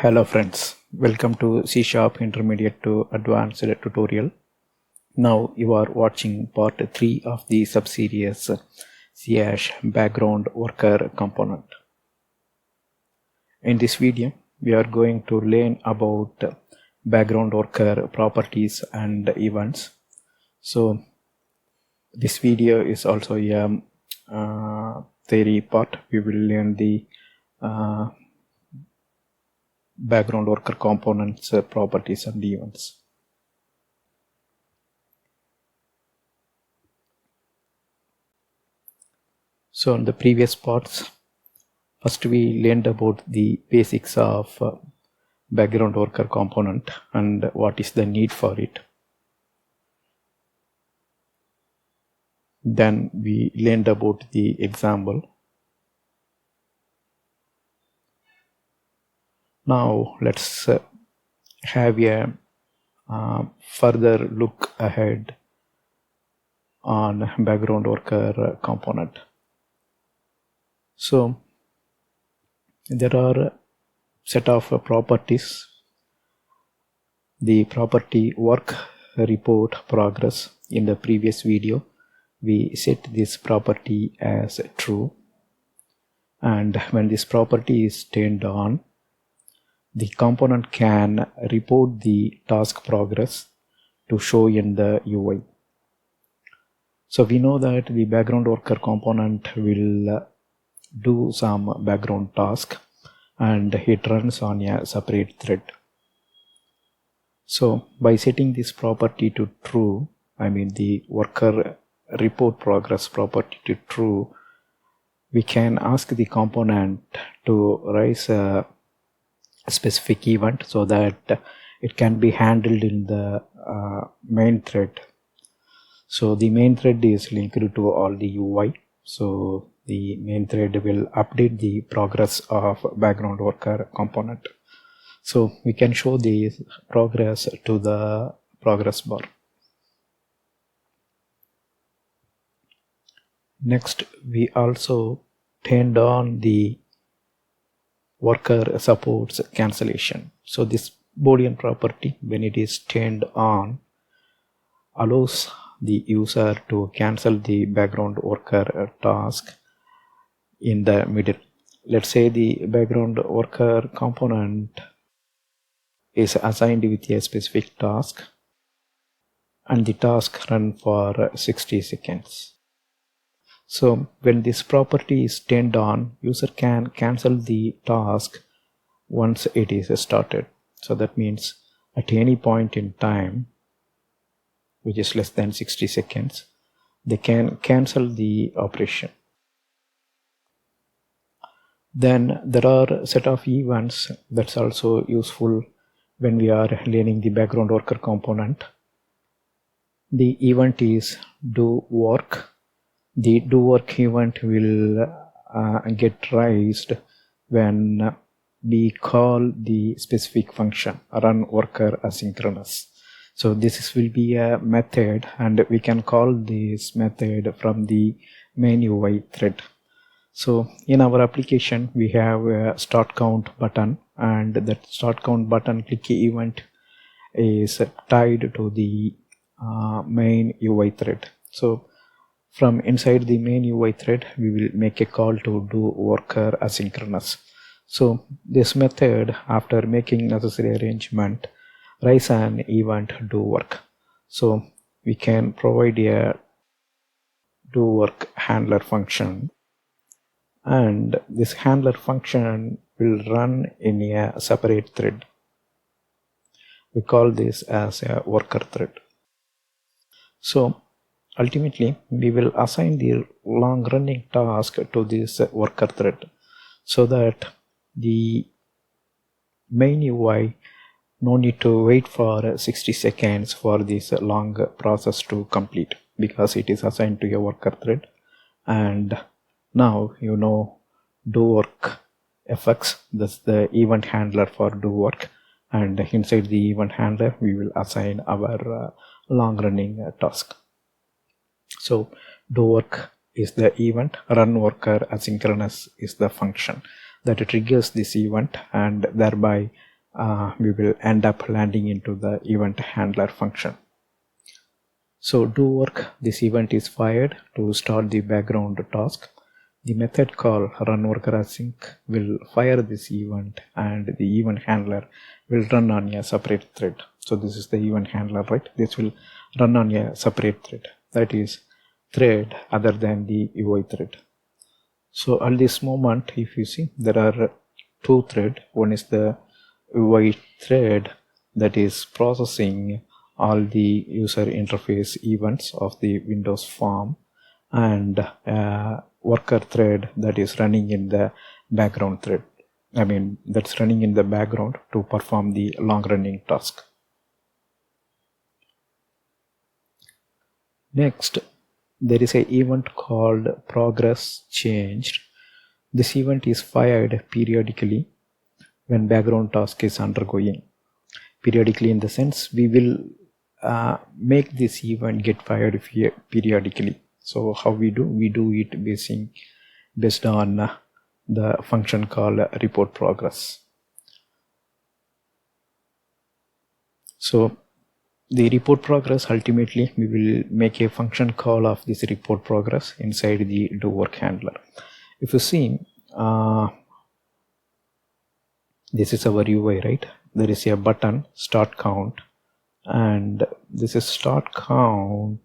Hello friends, welcome to C# Intermediate to Advanced tutorial. Now you are watching part 3 of the subseries /BackGroundWorker component. In this video, we are going to learn about BackGroundWorker properties and events. So this video is also a theory part. We will learn the BackGroundWorker components, properties and events. So in the previous parts, first we learned about the basics of BackGroundWorker component and what is the need for it. Then we learned about the example. Now let's have a further look ahead on BackGroundWorker component. So there are a set of properties. The property WorkerReportsProgress. In the previous video, we set this property as true, and when this property is turned on, the component can report the task progress to show in the UI. So we know that the BackGroundWorker component will do some background task and it runs on a separate thread. So by setting this property to true, I mean the WorkerReportsProgress property to true, we can ask the component to raise a specific event so that it can be handled in the main thread. So the main thread is linked to all the UI. So the main thread will update the progress of BackGroundWorker component. So we can show the progress to the progress bar. Next, we also turned on the WorkerSupportsCancellation. So this Boolean property, when it is turned on, allows the user to cancel the BackGroundWorker task in the middle. Let's say the BackGroundWorker component is assigned with a specific task and the task run for 60 seconds. So when this property is turned on, user can cancel the task once it is started. So that means at any point in time, which is less than 60 seconds, they can cancel the operation. Then there are a set of events that's also useful when we are learning the BackGroundWorker component. The event is DoWork. The DoWork event will get raised when we call the specific function RunWorkerAsynchronous. So this will be a method and we can call this method from the main UI thread. So in our application we have a start count button, and that start count button click event is tied to the main UI thread. So from inside the main UI thread, we will make a call to DoWorkerAsynchronous. So this method, after making necessary arrangement, raise an event DoWork. So we can provide a DoWork handler function, and this handler function will run in a separate thread. We call this as a worker thread. So ultimately, we will assign the long running task to this worker thread so that the main UI no need to wait for 60 seconds for this long process to complete, because it is assigned to a worker thread. And now you know DoWork FX, that's the event handler for DoWork, and inside the event handler we will assign our long running task. So DoWork is the event, RunWorkerAsynchronous is the function that triggers this event, and thereby we will end up landing into the event handler function. So DoWork, this event is fired to start the background task. The method called RunWorkerAsync will fire this event, and the event handler will run on a separate thread. So this is the event handler, right? This will run on a separate thread, that is thread other than the UI thread. So at this moment, if you see, there are two threads. One is the UI thread that is processing all the user interface events of the Windows form, and worker thread that is running in the background thread. That's running in the background to perform the long running task. Next, there is an event called ProgressChanged. This event is fired periodically when background task is undergoing. Periodically in the sense we will make this event get fired periodically. So how we do it based on the function called report progress. So the report progress, ultimately we will make a function call of this report progress inside the DoWork handler. If you see, this is our UI, right? There is a button start count, and this is start count.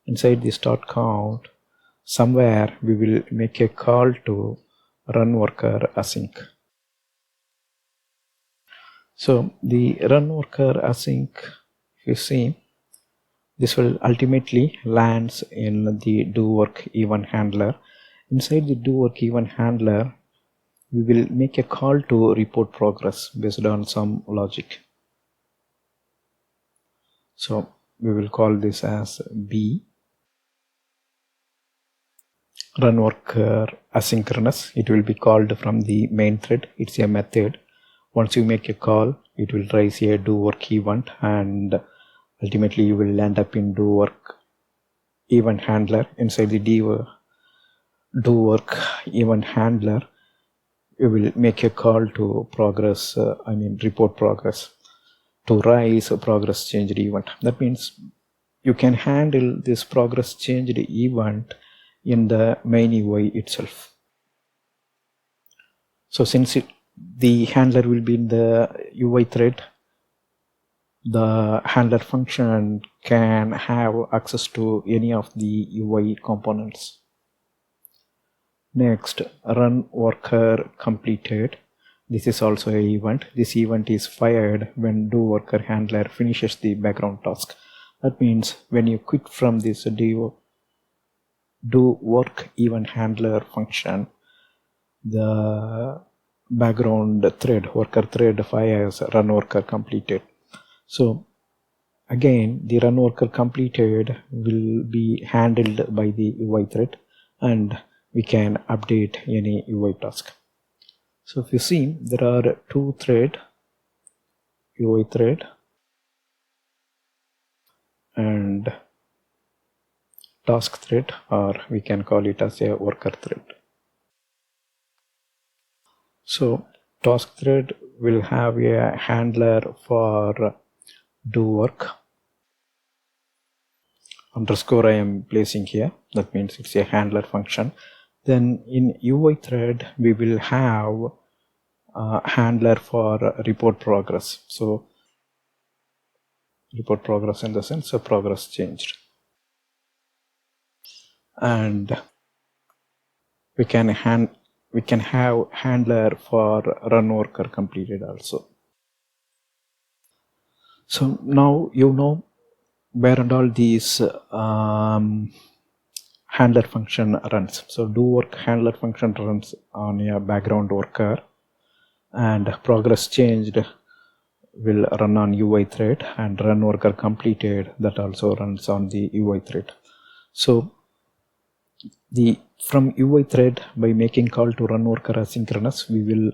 Inside the start count, somewhere we will make a call to RunWorkerAsync. So the RunWorkerAsync, if you see, this will ultimately lands in the DoWork event handler. Inside the DoWork event handler, we will make a call to report progress based on some logic. So we will call this as B. RunWorker asynchronous, it will be called from the main thread. It's a method. Once you make a call, it will raise a DoWork event, and ultimately you will end up in DoWork event handler. Inside the DoWork event handler, you will make a call to report progress to raise a progress changed event. That means you can handle this progress changed event in the main UI itself. So since the handler will be in the UI thread, the handler function can have access to any of the UI components. Next, RunWorkerCompleted. This is also an event. This event is fired when DoWorker handler finishes the background task. That means when you quit from this DoWork event handler function, the background thread, worker thread fires RunWorkerCompleted. So again, the RunWorkerCompleted will be handled by the UI thread, and we can update any UI task. So if you see, there are two threads, UI thread and task thread, or we can call it as a worker thread. So task thread will have a handler for DoWork underscore I am placing here. That means it's a handler function. Then in UI thread, we will have a handler for report progress. So report progress in the sense of progress changed. And we can have handler for RunWorkerCompleted also. So now you know where and all these handler function runs. So DoWork handler function runs on a background worker, and progress changed will run on UI thread, and RunWorkerCompleted that also runs on the UI thread. So from UI thread, by making call to RunWorker asynchronous, we will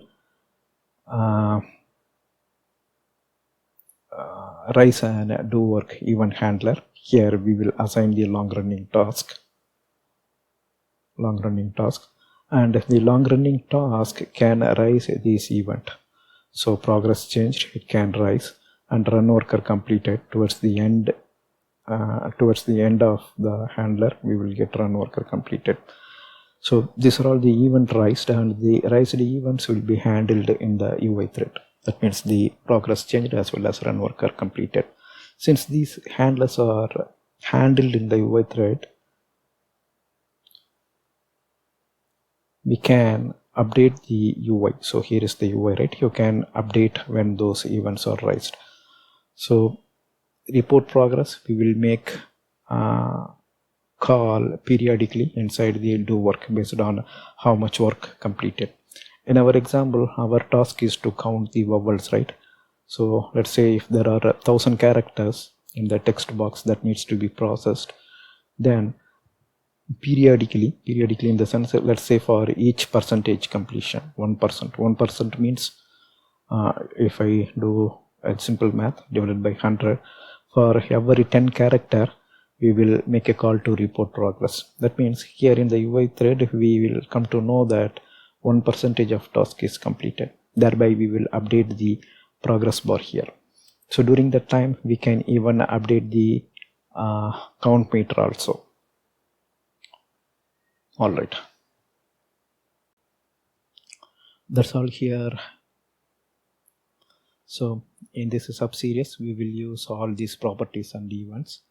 raise an DoWork event handler. Here we will assign the long running task, and the long running task can raise this event. So progress changed, it can rise, and RunWorkerCompleted towards the end. Towards the end of the handler, we will get RunWorkerCompleted. So these are all the event raised, and the raised events will be handled in the UI thread. That means the progress changed as well as RunWorkerCompleted. Since these handlers are handled in the UI thread, we can update the UI. So here is the UI, right? You can update when those events are raised. So report progress, we will make call periodically inside the DoWork based on how much work completed. In our example, our task is to count the vowels, right? So let's say if there are 1,000 characters in the text box that needs to be processed, then periodically in the sense, let's say for each percentage completion, 1% means if I do a simple math divided by 100, for every 10 character we will make a call to report progress. That means here in the UI thread we will come to know that 1% of task is completed. Thereby we will update the progress bar here. So during that time we can even update the count meter also. Alright, that's all here. So in this sub-series we will use all these properties and events.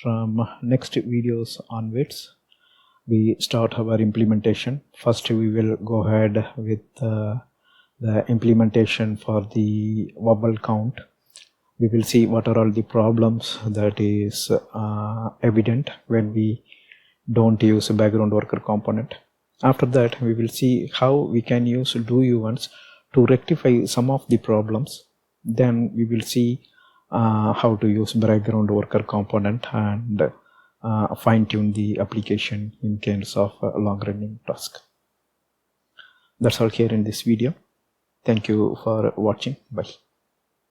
From next videos onwards we start our implementation. First we will go ahead with the implementation for the vowel count. We will see what are all the problems that is evident when we don't use a background worker component. After that we will see how we can use do events to rectify some of the problems. Then we will see how to use background worker component and fine-tune the application in case of a long-running task. That's all here in this video. Thank you for watching. Bye.